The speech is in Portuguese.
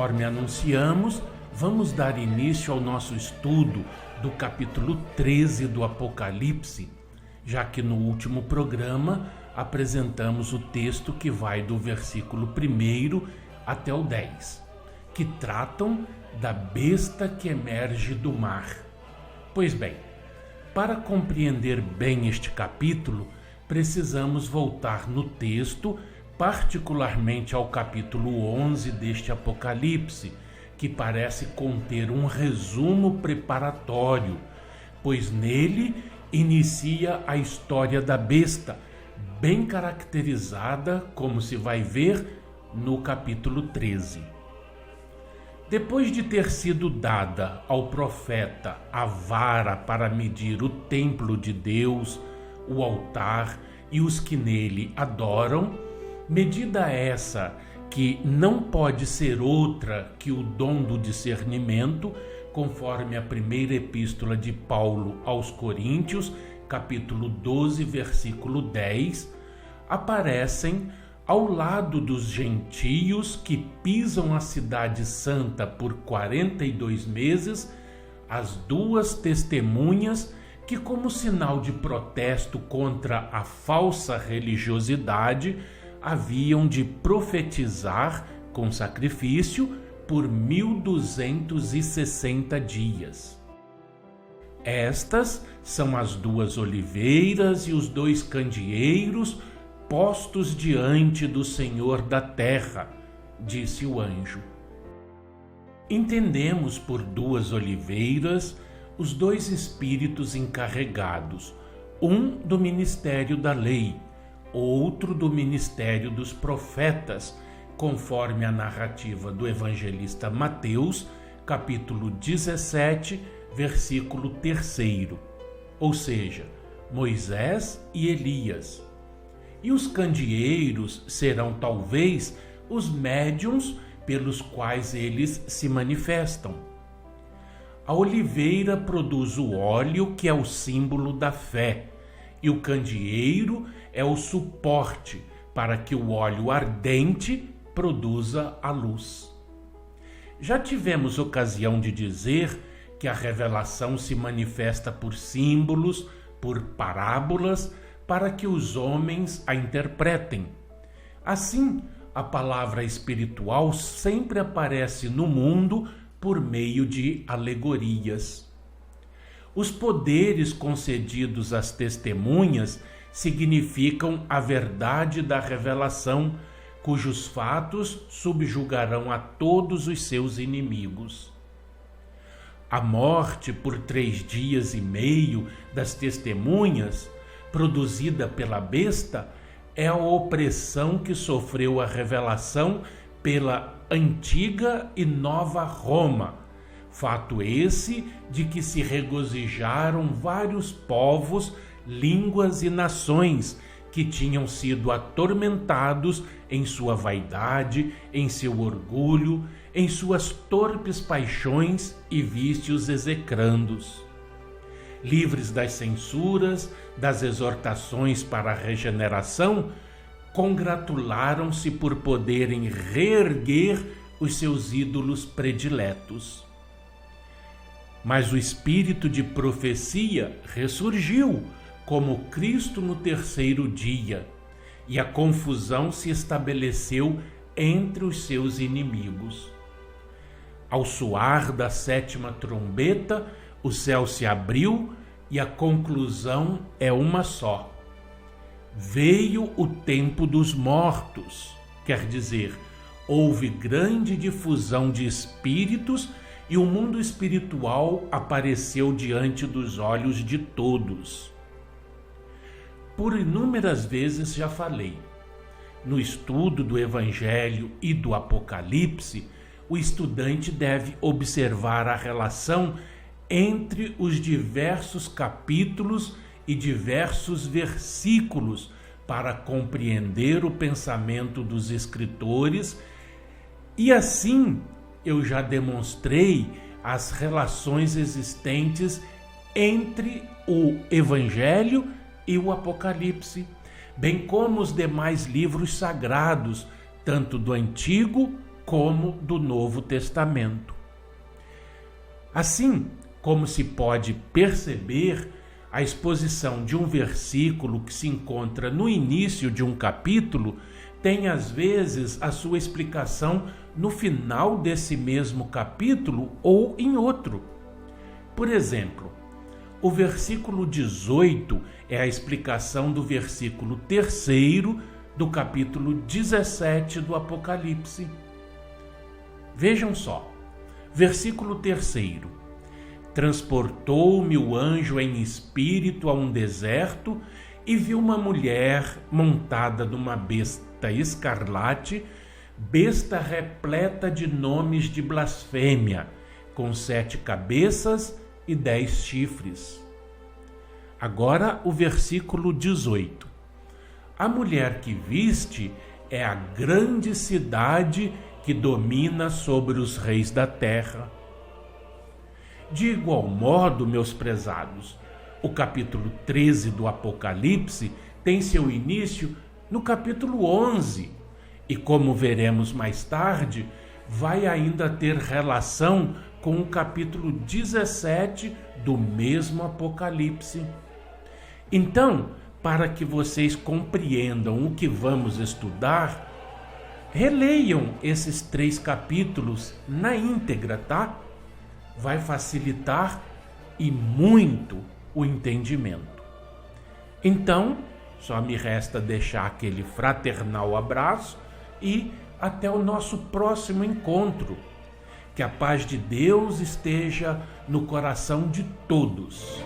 conforme anunciamos, vamos dar início ao nosso estudo do capítulo 13 do Apocalipse, já que no último programa apresentamos o texto que vai do versículo 1 até o 10, que tratam da besta que emerge do mar. Pois bem, para compreender bem este capítulo, precisamos voltar no texto, particularmente ao capítulo 11 deste Apocalipse, que parece conter um resumo preparatório, pois nele inicia a história da besta, bem caracterizada, como se vai ver no capítulo 13. Depois de ter sido dada ao profeta a vara para medir o templo de Deus, o altar e os que nele adoram, medida essa que não pode ser outra que o dom do discernimento, conforme a primeira epístola de Paulo aos Coríntios, capítulo 12, versículo 10, aparecem ao lado dos gentios que pisam a cidade santa por 42 meses, as duas testemunhas que, como sinal de protesto contra a falsa religiosidade, haviam de profetizar com sacrifício por 1260 dias. Estas são as duas oliveiras e os dois candeeiros postos diante do Senhor da terra, disse o anjo. Entendemos por duas oliveiras os dois espíritos encarregados, um do ministério da lei, outro do ministério dos profetas, conforme a narrativa do evangelista Mateus, capítulo 17, versículo 3, ou seja, Moisés e Elias. E os candeeiros serão talvez os médiuns pelos quais eles se manifestam. A oliveira produz o óleo, que é o símbolo da fé, e o candeeiro é o suporte para que o óleo ardente produza a luz. Já tivemos ocasião de dizer que a revelação se manifesta por símbolos, por parábolas, para que os homens a interpretem. Assim, a palavra espiritual sempre aparece no mundo por meio de alegorias. Os poderes concedidos às testemunhas significam a verdade da revelação, cujos fatos subjugarão a todos os seus inimigos. A morte por 3 dias e meio das testemunhas, produzida pela besta, é a opressão que sofreu a revelação pela antiga e nova Roma, fato esse de que se regozijaram vários povos, línguas e nações que tinham sido atormentados em sua vaidade, em seu orgulho, em suas torpes paixões e vícios execrandos. Livres das censuras, das exortações para a regeneração, congratularam-se por poderem reerguer os seus ídolos prediletos. Mas o espírito de profecia ressurgiu como Cristo no 3º dia, e a confusão se estabeleceu entre os seus inimigos. Ao soar da 7ª trombeta, o céu se abriu e a conclusão é uma só. Veio o tempo dos mortos, quer dizer, houve grande difusão de espíritos e o mundo espiritual apareceu diante dos olhos de todos. Por inúmeras vezes já falei. No estudo do Evangelho e do Apocalipse, o estudante deve observar a relação entre os diversos capítulos e diversos versículos para compreender o pensamento dos escritores, e assim eu já demonstrei as relações existentes entre o Evangelho e o Apocalipse, bem como os demais livros sagrados, tanto do Antigo como do Novo Testamento. Assim, como se pode perceber, a exposição de um versículo que se encontra no início de um capítulo tem às vezes a sua explicação no final desse mesmo capítulo ou em outro. Por exemplo, o versículo 18 é a explicação do versículo 3º do capítulo 17 do Apocalipse. Vejam só, versículo 3º. Transportou-me o anjo em espírito a um deserto e vi uma mulher montada numa besta escarlate, besta repleta de nomes de blasfêmia, com 7 cabeças e 10 chifres. Agora o versículo 18. A mulher que viste é a grande cidade que domina sobre os reis da terra. De igual modo, meus prezados, o capítulo 13 do Apocalipse tem seu início no capítulo 11 e, como veremos mais tarde, vai ainda ter relação com o capítulo 17 do mesmo Apocalipse. Então, para que vocês compreendam o que vamos estudar, releiam esses 3 capítulos na íntegra, tá? Vai facilitar e muito o entendimento. Então, só me resta deixar aquele fraternal abraço e até o nosso próximo encontro. Que a paz de Deus esteja no coração de todos.